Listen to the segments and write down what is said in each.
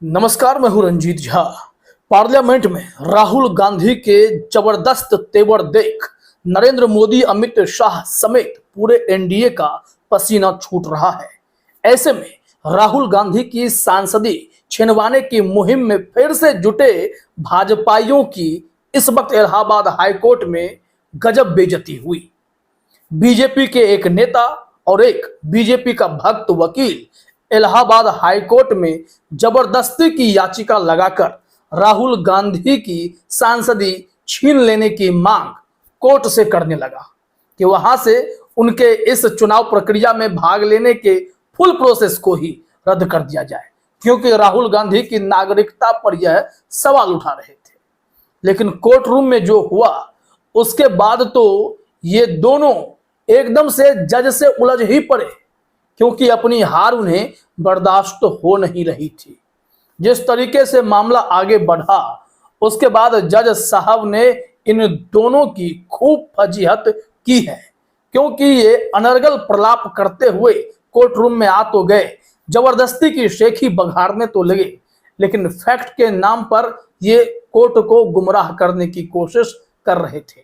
नमस्कार, मैं हूं रंजीत झा। पार्लियामेंट में राहुल गांधी के जबरदस्त तेवर देख नरेंद्र मोदी, अमित शाह समेत पूरे एनडीए का पसीना छूट रहा है। ऐसे में राहुल गांधी की सांसदी छिनवाने की मुहिम में फिर से जुटे भाजपाइयों की इस वक्त इलाहाबाद हाईकोर्ट में गजब बेइज्जती हुई। बीजेपी के एक नेता और एक बीजेपी का भक्त वकील इलाहाबाद हाईकोर्ट में जबरदस्ती की याचिका लगाकर राहुल गांधी की सांसदी छीन लेने की मांग कोर्ट से करने लगा कि वहां से उनके इस चुनाव प्रक्रिया में भाग लेने के फुल प्रोसेस को ही रद्द कर दिया जाए, क्योंकि राहुल गांधी की नागरिकता पर यह सवाल उठा रहे थे। लेकिन कोर्ट रूम में जो हुआ उसके बाद तो ये दोनों एकदम से जज से उलझ ही पड़े, क्योंकि अपनी हार उन्हें बर्दाश्त हो नहीं रही थी। जिस तरीके से मामला आगे बढ़ा उसके बाद जज साहब ने इन दोनों की खूब फजीहत की है, क्योंकि ये अनर्गल प्रलाप करते हुए कोर्ट रूम में आ तो गए, जबरदस्ती की शेखी बघाड़ने तो लगे, लेकिन फैक्ट के नाम पर ये कोर्ट को गुमराह करने की कोशिश कर रहे थे।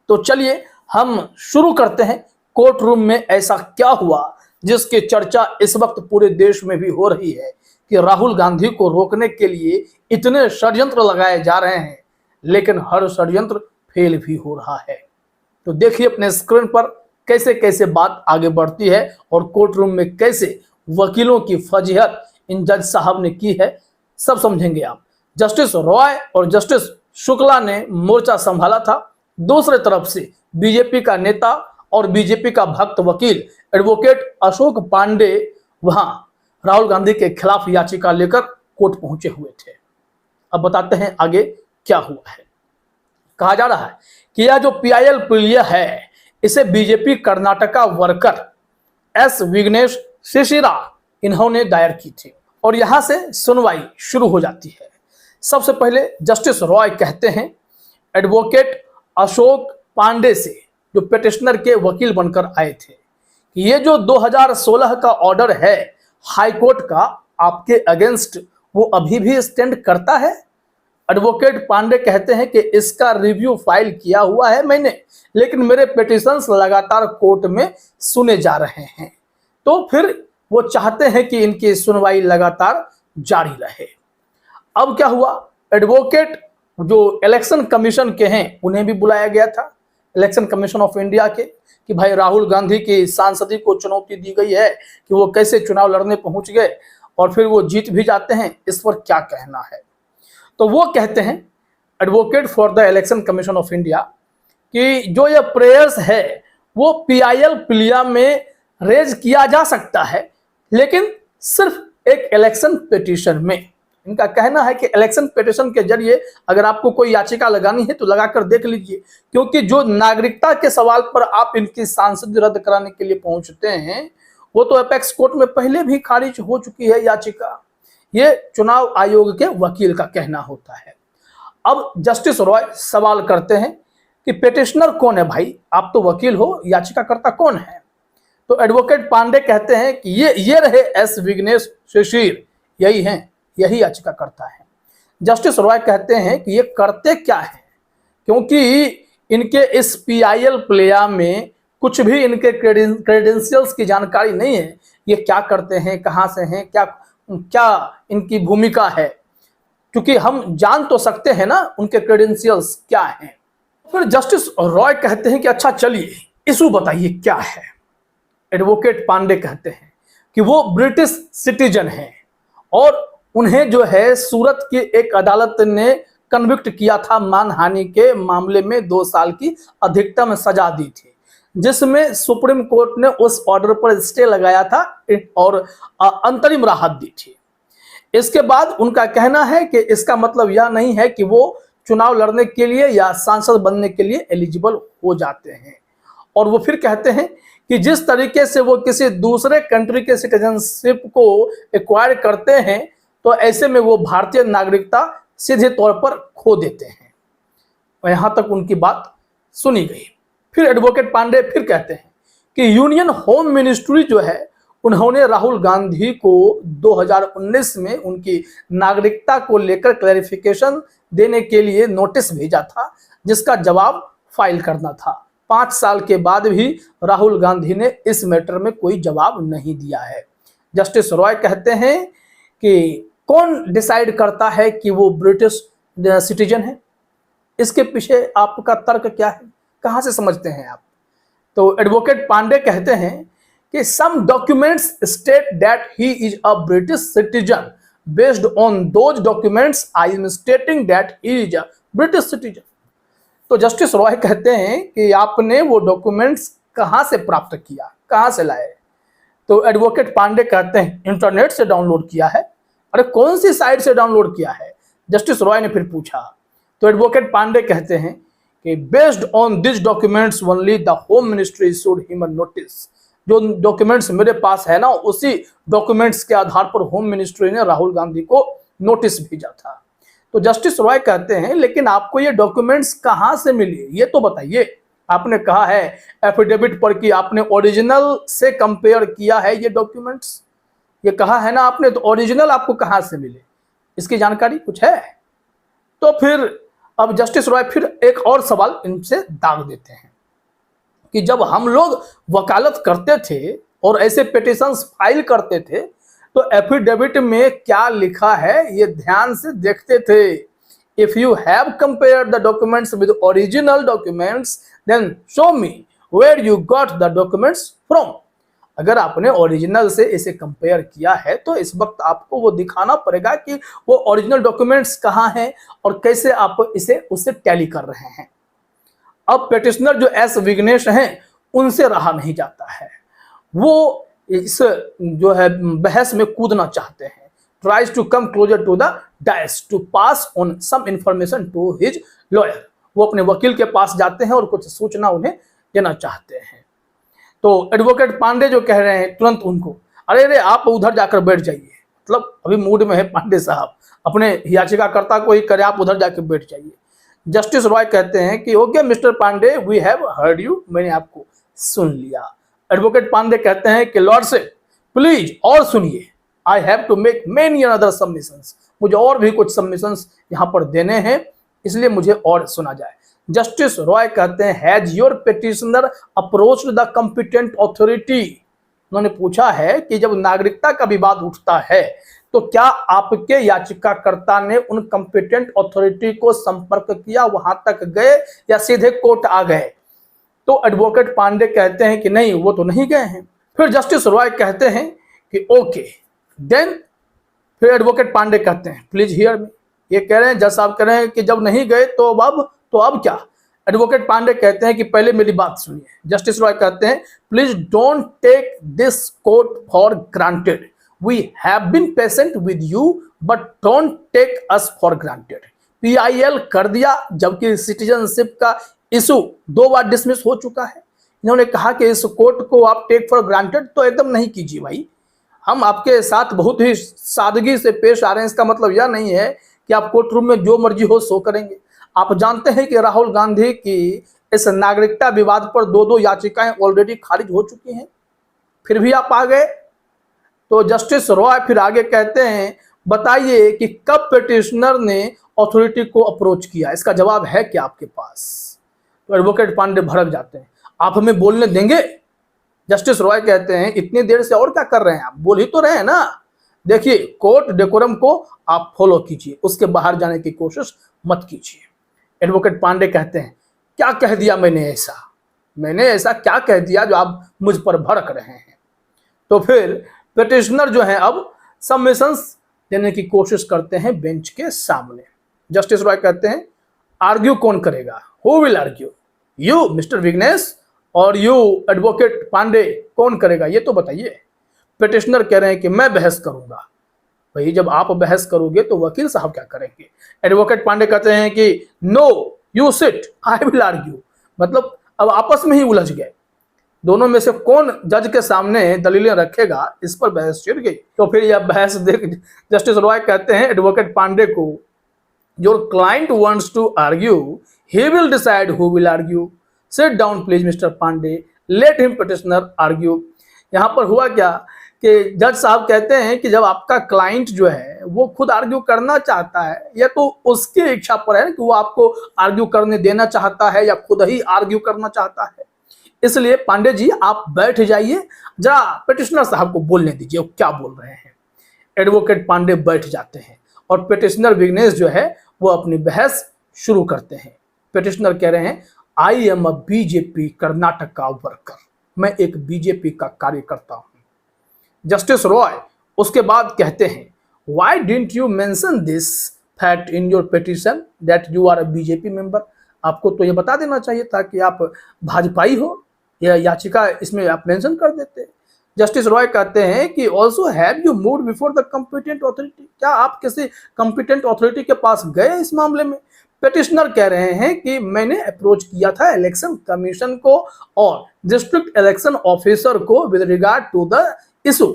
तो चलिए हम शुरू करते हैं। कोर्ट रूम में ऐसा क्या हुआ जिसकी चर्चा इस वक्त पूरे देश में भी हो रही है कि राहुल गांधी को रोकने के लिए इतने षड्यंत्र लगाए जा रहे हैं, लेकिन हर षड्यंत्र फेल भी हो रहा है। तो देखिए अपने स्क्रीन पर कैसे कैसे बात आगे बढ़ती है और कोर्ट रूम में कैसे वकीलों की फजीहत इन जज साहब ने की है, सब समझेंगे आप। जस्टिस रॉय और जस्टिस शुक्ला ने मोर्चा संभाला था। दूसरे तरफ से बीजेपी का नेता और बीजेपी का भक्त वकील एडवोकेट अशोक पांडे वहां राहुल गांधी के खिलाफ याचिका लेकर कोर्ट पहुंचे हुए थे। अब बताते हैं आगे क्या हुआ है। कहा जा रहा है कि यह जो पीआईएल प्लिया है इसे BJP Karnataka worker S Vighnesh Shishira इन्होंने दायर की थी और यहां से सुनवाई शुरू हो जाती है। सबसे पहले जस्टिस रॉय कहते हैं एडवोकेट अशोक पांडे से, जो पिटिशनर के वकील बनकर आए थे, कि ये जो 2016 का ऑर्डर है हाईकोर्ट का आपके अगेंस्ट, वो अभी भी स्टैंड करता है। एडवोकेट पांडे कहते हैं कि इसका रिव्यू फाइल किया हुआ है मैंने, लेकिन मेरे पिटिशंस लगातार कोर्ट में सुने जा रहे हैं, तो फिर वो चाहते हैं कि इनकी सुनवाई लगातार जारी रहे। अब क्या हुआ, एडवोकेट जो इलेक्शन कमीशन के हैं उन्हें भी बुलाया गया था, इलेक्शन कमीशन ऑफ इंडिया के, कि भाई राहुल गांधी की सांसदी को चुनौती दी गई है कि वो कैसे चुनाव लड़ने पहुंच गए और फिर वो जीत भी जाते हैं, इस पर क्या कहना है। तो वो कहते हैं advocate for the election commission of India कि जो ये प्रेयर्स है वो पीआईएल प्लिया में रेज किया जा सकता है, लेकिन सिर्फ एक इलेक्शन पिटीशन में। इनका कहना है कि इलेक्शन पिटीशन के जरिए अगर आपको कोई याचिका लगानी है तो लगाकर देख लीजिए, क्योंकि जो नागरिकता के सवाल पर आप इनकी सांसदी रद्द कराने के लिए पहुंचते हैं वो तो एपेक्स कोर्ट में पहले भी खारिज हो चुकी है याचिका। ये चुनाव आयोग के वकील का कहना होता है। अब जस्टिस रॉय सवाल करते हैं कि पिटिशनर कौन है भाई, आप तो वकील हो, याचिकाकर्ता कौन है। तो एडवोकेट पांडे कहते हैं कि ये रहे एस विघ्नेश शिशिर, यही हैं, यही याचिका करता है। जस्टिस रॉय कहते हैं कि ये करते क्या है, क्योंकि इनके इस पीआईएल प्लेया में कुछ भी इनके क्रेडेंशियल्स की जानकारी नहीं है। ये क्या करते हैं, कहां से हैं, क्या क्या इनकी भूमिका है, क्योंकि हम जान तो सकते हैं ना उनके क्रेडेंशियल्स क्या हैं। फिर जस्टिस रॉय कहते हैं कि अच्छा चलिए इशू बताइए क्या है। एडवोकेट पांडे कहते हैं कि वो ब्रिटिश सिटीजन हैं और उन्हें जो है सूरत की एक अदालत ने कन्विक्ट किया था मानहानि के मामले में 2 साल की अधिकतम सजा दी थी, जिसमें सुप्रीम कोर्ट ने उस ऑर्डर पर स्टे लगाया था और अंतरिम राहत दी थी। इसके बाद उनका कहना है कि इसका मतलब यह नहीं है कि वो चुनाव लड़ने के लिए या सांसद बनने के लिए एलिजिबल हो जाते हैं। और वो फिर कहते हैं कि जिस तरीके से वो किसी दूसरे कंट्री के सिटीजनशिप को एक्वायर करते हैं तो ऐसे में वो भारतीय नागरिकता सीधे तौर पर खो देते हैं। और यहां तक उनकी बात सुनी गई। फिर एडवोकेट पांडे फिर कहते हैं कि यूनियन होम मिनिस्ट्री जो है उन्होंने राहुल गांधी को 2019 में उनकी नागरिकता को लेकर क्लैरिफिकेशन देने के लिए नोटिस भेजा था, जिसका जवाब फाइल करना था। 5 साल के बाद भी राहुल गांधी ने इस मैटर में कोई जवाब नहीं दिया है। जस्टिस रॉय कहते हैं कि कौन डिसाइड करता है कि वो ब्रिटिश सिटीजन है? इसके पीछे आपका तर्क क्या है, कहां से समझते हैं आप? तो एडवोकेट पांडे कहते हैं कि some documents state that he is a British citizen, based on those documents I am stating that he is a British citizen. तो जस्टिस रॉय कहते हैं कि आपने वो डॉक्यूमेंट्स कहां से प्राप्त किया, कहां से लाए? तो एडवोकेट पांडे कहते हैं इंटरनेट से डाउनलोड किया है। अरे कौन सी साइट से डाउनलोड किया है? जस्टिस रॉय ने फिर पूछा। तो एडवोकेट पांडे कहते हैं कि based on this documents only the home ministry issued him a notice. जो डॉक्यूमेंट्स मेरे पास है ना, उसी डॉक्यूमेंट्स के आधार पर होम मिनिस्ट्री ने राहुल गांधी को नोटिस भेजा था। तो जस्टिस रॉय कहते हैं लेकिन आपको ये डॉक्यूमेंट्स कहां से मिले, ये तो बताइए। आपने कहा है एफिडेविट पर कि आपने ओरिजिनल से कंपेयर किया है ये डॉक्यूमेंट्स, ये कहा है ना आपने, तो ओरिजिनल आपको कहां से मिले, इसकी जानकारी कुछ है? तो फिर अब जस्टिस रॉय फिर एक और सवाल इनसे दाग देते हैं कि जब हम लोग वकालत करते थे और ऐसे पिटीशंस फाइल करते थे तो एफिडेविट में क्या लिखा है ये ध्यान से देखते थे। If you have compared the documents with original documents then show me where you got the documents from. अगर आपने ओरिजिनल से इसे कंपेयर किया है तो इस वक्त आपको वो दिखाना पड़ेगा कि वो ओरिजिनल डॉक्यूमेंट्स कहाँ हैं और कैसे आप इसे उससे टैली कर रहे हैं। अब पिटिशनर जो एस विघ्नेश हैं उनसे रहा नहीं जाता है, वो इस जो है बहस में कूदना चाहते हैं। Tries to come closer to the dais to pass on some information to his lawyer. वो अपने वकील के पास जाते हैं और कुछ सूचना उन्हें देना चाहते हैं। तो एडवोकेट पांडे जो कह रहे हैं तुरंत उनको, अरे आप उधर जाकर बैठ जाइए, मतलब अभी मूड में है पांडे साहब, अपने याचिकाकर्ता को ही करे आप उधर जाकर बैठ जाइए। जस्टिस रॉय कहते हैं कि okay mister Pandey, we have heard you, मैंने आपको सुन लिया। एडवोकेट पांडे कहते हैं कि लॉर्ड से प्लीज और सुनिए, I have to make many other submissions, मुझे और भी कुछ सबमिशंस यहाँ पर देने हैं, इसलिए मुझे और सुना जाए। जस्टिस रॉय कहते हैं has your petitioner approached the competent authority. उन्होंने पूछा है कि जब नागरिकता का विवाद उठता है तो क्या आपके याचिकाकर्ता ने उन कॉम्पिटेंट अथॉरिटी को संपर्क किया, वहां तक गए या सीधे कोर्ट आ गए? तो एडवोकेट पांडे कहते हैं कि नहीं, वो तो नहीं गए हैं। फिर जस्टिस रॉय कहते हैं कि ओके देन, फिर एडवोकेट पांडे कहते हैं प्लीज हियर मी। ये कह रहे हैं जज साहब कह रहे हैं कि जब नहीं गए तो अब क्या? एडवोकेट पांडे कहते हैं कि पहले मेरी बात सुनिए। जस्टिस रॉय कहते हैं please don't take this court for granted, we have been patient with you but don't take us for granted. PIL कर दिया जबकि सिटीजनशिप का इशू 2 बार डिसमिस हो चुका है। इन्होंने कहा कि इस कोर्ट को आप टेक फॉर ग्रांटेड तो एकदम नहीं कीजिए भाई, हम आपके साथ बहुत ही सादगी से पेश आ रहे हैं। इसका मतलब यह नहीं है कि आप कोर्ट रूम में जो मर्जी हो सो करेंगे। आप जानते हैं कि राहुल गांधी की इस नागरिकता विवाद पर 2 याचिकाएं ऑलरेडी खारिज हो चुकी हैं, फिर भी आप आ गए। तो जस्टिस रॉय फिर आगे कहते हैं बताइए कि कब पिटिशनर ने अथॉरिटी को अप्रोच किया, इसका जवाब है क्या आपके पास? तो एडवोकेट पांडे भड़क जाते हैं, आप हमें बोलने देंगे? जस्टिस रॉय कहते हैं इतनी देर से और क्या कर रहे हैं, आप बोल ही तो रहे हैं ना। देखिए कोर्ट डेकोरम को आप फॉलो कीजिए, उसके बाहर जाने की कोशिश मत कीजिए। एडवोकेट पांडे कहते हैं क्या कह दिया मैंने ऐसा क्या कह दिया जो आप मुझ पर भड़क रहे हैं? तो फिर पिटिशनर जो है अब सबमिशंस देने की कोशिश करते हैं बेंच के सामने। जस्टिस रॉय कहते हैं आर्ग्यू कौन करेगा? Who will argue, you mister Vighnesh और यू एडवोकेट पांडे, कौन करेगा ये तो बताइए। पिटिशनर कह रहे हैं कि मैं बहस करूंगा। भाई जब आप बहस करोगे तो वकील साहब क्या करेंगे? एडवोकेट पांडे कहते हैं कि no you sit I will argue. मतलब अब आपस में ही उलझ गए, दोनों में से कौन जज के सामने दलीलें रखेगा, इस पर बहस छिड़ गई। तो फिर यह बहस देख जस्टिस रॉय कहते हैं एडवोकेट पांडे को your client wants to argue, he will decide who will argue, sit down please mister Pandey, let him petitioner argue. यहाँ पर हुआ क्या कि जज साहब कहते हैं कि जब आपका क्लाइंट जो है वो खुद आर्ग्यू करना चाहता है, या तो उसकी इच्छा पर है कि वो आपको आर्ग्यू करने देना चाहता है या खुद ही आर्ग्यू करना चाहता है। इसलिए पांडे जी आप बैठ जाइए, जरा पिटिशनर साहब को बोलने दीजिए वो क्या बोल रहे हैं। एडवोकेट पांडे बैठ जाते हैं और पिटिशनर विघ्नेश जो है वो अपनी बहस शुरू करते हैं। पिटिशनर कह रहे हैं, I am a BJP Karnataka का वर्कर, मैं एक बीजेपी का कार्यकर्ता हूं। जस्टिस रॉय उसके बाद कहते हैं, why didn't you mention this fact in your petition that you are a BJP member. आपको तो ये बता देना चाहिए था कि आप भाजपाई हो, यह याचिका इसमें आप मेंशन कर देते। जस्टिस रॉय कहते हैं कि also have you moved before the competent authority, क्या आप किसी कॉम्पिटेंट अथॉरिटी के पास गए इस मामले में। पिटिशनर कह रहे हैं कि मैंने अप्रोच किया था इलेक्शन कमीशन को और डिस्ट्रिक्ट इलेक्शन ऑफिसर को with regard to the issue,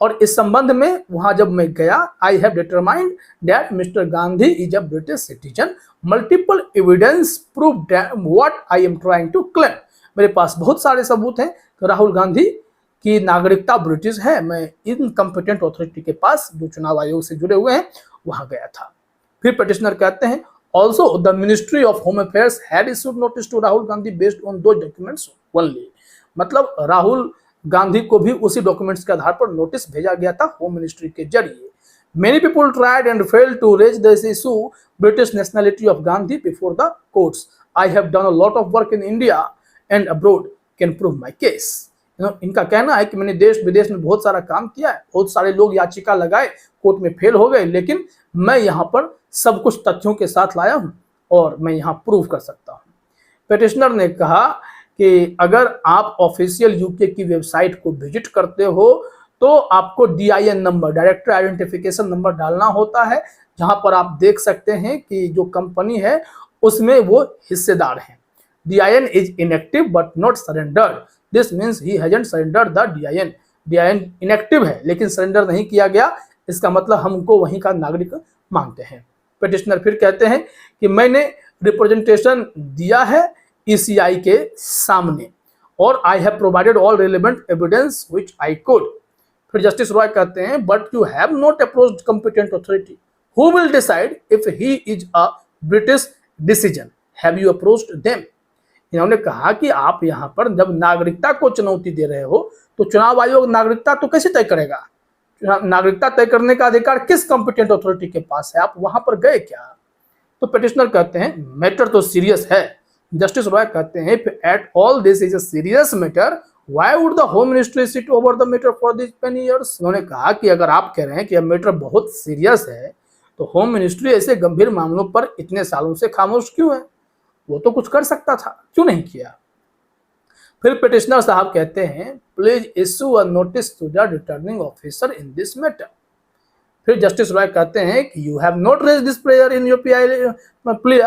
और इस संबंध में वहां जब मैं गया, I have determined that mister Gandhi is a British citizen, multiple evidence prove what I am trying to claim. मेरे पास बहुत सारे सबूत हैं कि राहुल गांधी की नागरिकता ब्रिटिश है। मैं इन कॉम्पिटेंट अथॉरिटी के पास जो चुनाव आयोग से जुड़े हुए हैं वहां गया था। फिर पिटिशनर कहते हैं, also the ministry of home affairs had issued notice to Rahul Gandhi based on दो डॉक्यूमेंट्स ओनली, मतलब राहुल गांधी को भी उसी डॉक्यूमेंट्स के आधार पर नोटिस भेजा गया था होम मिनिस्ट्री के जरिए। Many people tried and failed to raise this issue British nationality of Gandhi before the courts. I have done a lot of work in India and abroad, can prove my case. इनका कहना है कि मैंने देश विदेश में बहुत सारा काम किया है, बहुत सारे लोग याचिका लगाए, कोर्ट में फेल हो गए, लेकिन मैं यहाँ पर सब कुछ तथ्यों के साथ लाया हूँ और मैं यहाँ प्रूव कर सकता हूँ। पिटिशनर ने कहा कि अगर आप ऑफिशियल यूके की वेबसाइट को विजिट करते हो तो आपको DIN number, director identification number डालना होता है, जहां पर आप देख सकते हैं कि जो कंपनी है उसमें वो हिस्सेदार हैं। DIN is inactive but not surrendered, this means he hasn't surrendered the DIN। DIN inactive है लेकिन सरेंडर नहीं किया गया, इसका मतलब हमको वहीं का नागरिक मानते हैं। पिटिशनर फिर कहते हैं कि मैंने रिप्रेजेंटेशन दिया है ECI के सामने और I have provided all relevant evidence which I could. फिर जस्टिस रॉय कहते हैं, but you have not approached competent authority who will decide if he is a British decision, have you approached them. इन्होंने कहा कि आप यहाँ पर जब नागरिकता को चुनौती दे रहे हो तो चुनाव आयोग नागरिकता तो कैसे तय करेगा, नागरिकता तय करने का अधिकार किस कॉम्पिटेंट अथॉरिटी के पास है, आप वहां पर गए क्या। तो पिटिशनर कहते हैं, मैटर तो सीरियस है। जस्टिस रॉय कहते हैं, at all this is a serious matter, why would the home ministry sit over the matter for this many years. उन्होंने कहा कि अगर आप कह रहे हैं कि यह मैटर बहुत सीरियस है तो होम मिनिस्ट्री ऐसे गंभीर मामलों पर इतने सालों से खामोश क्यों है, वो तो कुछ कर सकता था, क्यों नहीं किया। फिर पिटिशनर साहब कहते हैं, please issue a notice to the returning officer in this matter. फिर जस्टिस रॉय कहते हैं कि you have not raised this prayer in your plea.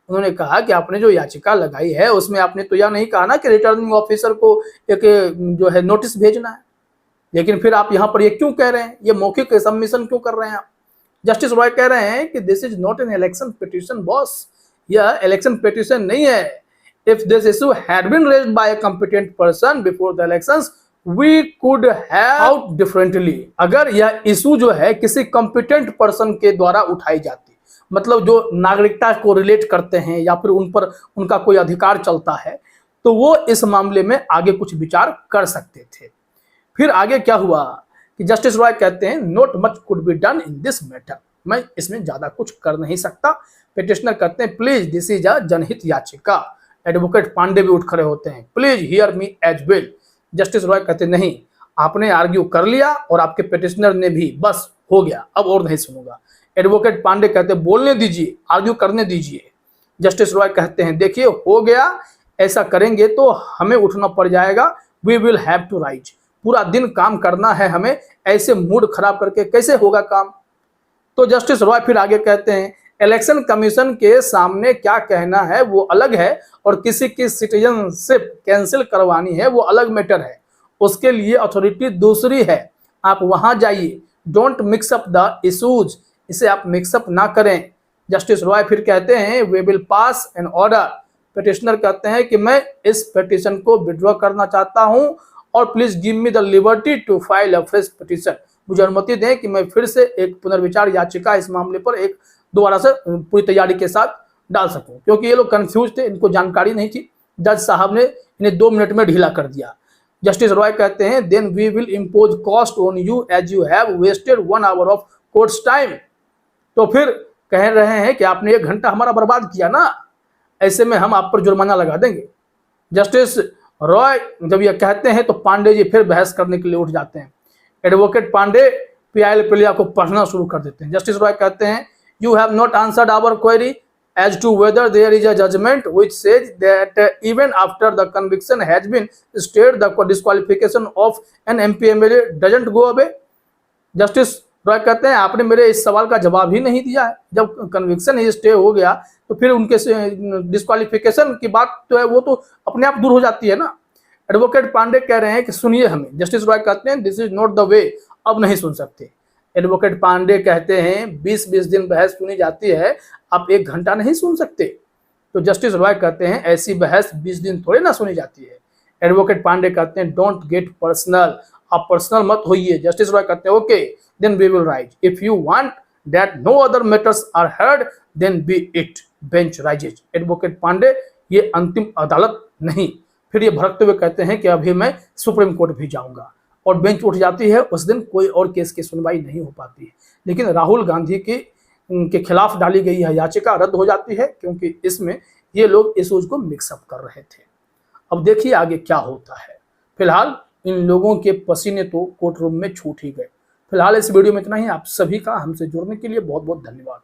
उन्होंने कहा कि आपने जो याचिका लगाई है उसमें आपने तो यह नहीं कहा ना कि रिटर्निंग ऑफिसर को एक जो है नोटिस भेजना है, लेकिन फिर आप यहाँ पर ये क्यों कह रहे हैं, ये मौखिक सबमिशन क्यों कर रहे हैं आप। जस्टिस रॉय कह रहे हैं कि this is not an election petition boss, यह इलेक्शन पिटीशन नहीं है। If this issue had been raised by a competent person before the elections we could have out differently. अगर यह इशू जो है किसी कॉम्पिटेंट पर्सन के द्वारा उठाई जाती, मतलब जो नागरिकता को रिलेट करते हैं या फिर उन पर उनका कोई अधिकार चलता है, तो वो इस मामले में आगे कुछ विचार कर सकते थे। फिर आगे क्या हुआ कि जस्टिस रॉय कहते हैं, not much could be done in this matter, मैं इसमें ज्यादा कुछ कर नहीं सकता। पिटिशनर कहते हैं, प्लीज दिस इज अ जनहित याचिका। एडवोकेट पांडे भी उठ खड़े होते हैं, please hear me as well. Justice Roy कहते हैं, नहीं, आपने आर्ग्यू कर लिया और आपके पिटिशनर ने भी, बस हो गया, अब और नहीं सुनूंगा। एडवोकेट पांडे कहते हैं, बोलने दीजिए, आर्ग्यू करने दीजिए। जस्टिस रॉय कहते हैं, देखिए हो गया, ऐसा करेंगे तो हमें उठना पड़ जाएगा, we will have to rise, पूरा दिन काम करना है हमें, ऐसे मूड खराब करके कैसे होगा काम। तो जस्टिस रॉय फिर आगे कहते हैं, इलेक्शन कमीशन के सामने क्या कहना है वो अलग है और किसी की सिटीजनशिप कैंसिल करवानी है वो अलग मैटर है, उसके लिए अथॉरिटी दूसरी है, आप वहां जाइए। Don't mix up the issues, इसे आप मिक्सअप ना करें। जस्टिस रॉय फिर कहते हैं, we will pass an order. Petitioner कहते हैं कि मैं इस पिटीशन को विड्रॉ करना चाहता हूं और please give me the liberty to file a fresh petition, मुझे अनुमति दें कि मैं फिर से एक पुनर्विचार याचिका इस मामले पर एक दोबारा से पूरी तैयारी के साथ डाल सकूं, क्योंकि ये लोग कंफ्यूज थे, इनको जानकारी नहीं थी। जज साहब ने इन्हें 2 मिनट में ढीला कर दिया। जस्टिस रॉय कहते हैं then we will impose cost on you as you have wasted 1 hour of court's time. तो फिर कह रहे हैं कि आपने 1 घंटा हमारा बर्बाद किया ना, ऐसे में हम आप पर जुर्माना लगा देंगे। जस्टिस रॉय जब यह कहते हैं तो पांडे जी फिर बहस करने के लिए उठ जाते हैं। एडवोकेट पांडे पीआईएल प्रिया को पढ़ना शुरू कर देते हैं। जस्टिस रॉय कहते हैं you have not answered our query as to whether there is a judgment which says that even after the conviction has been stayed the disqualification of an MP MLA doesn't go away। Justice Roy कहते हैं आपने मेरे इस सवाल का जवाब ही नहीं दिया है। जब कन्विक्शन ही स्टे हो गया तो फिर उनके डिस्क्वालिफिकेशन की बात तो है वो तो अपने आप दूर हो जाती है ना। एडवोकेट पांडे कह रहे हैं कि सुनिए हमें। जस्टिस रॉय कहते हैं this is not the way, अब नहीं सुन सकते। एडवोकेट पांडे कहते हैं 20-20 दिन बहस सुनी जाती है, आप 1 घंटा नहीं सुन सकते। तो जस्टिस रॉय कहते हैं ऐसी बहस 20 दिन थोड़े ना सुनी जाती है। एडवोकेट पांडे कहते हैं डोंट गेट पर्सनल, आप पर्सनल मत होइए। जस्टिस रॉय कहते हैं okay then we will rise, if you want that no other matters are heard then be it, bench rises. Advocate Pandey ये अंतिम अदालत नहीं। फिर ये भड़कते हुए कहते हैं कि अभी मैं सुप्रीम कोर्ट भी जाऊंगा, और बेंच उठ जाती है। उस दिन कोई और केस की सुनवाई नहीं हो पाती है, लेकिन राहुल गांधी के खिलाफ डाली गई यह याचिका रद्द हो जाती है, क्योंकि इसमें ये लोग इशूज को मिक्सअप कर रहे थे। अब देखिए आगे क्या होता है। फिलहाल इन लोगों के पसीने तो कोर्ट रूम में छूट ही गए। फिलहाल इस वीडियो में इतना ही। आप सभी का हमसे जुड़ने के लिए बहुत बहुत धन्यवाद।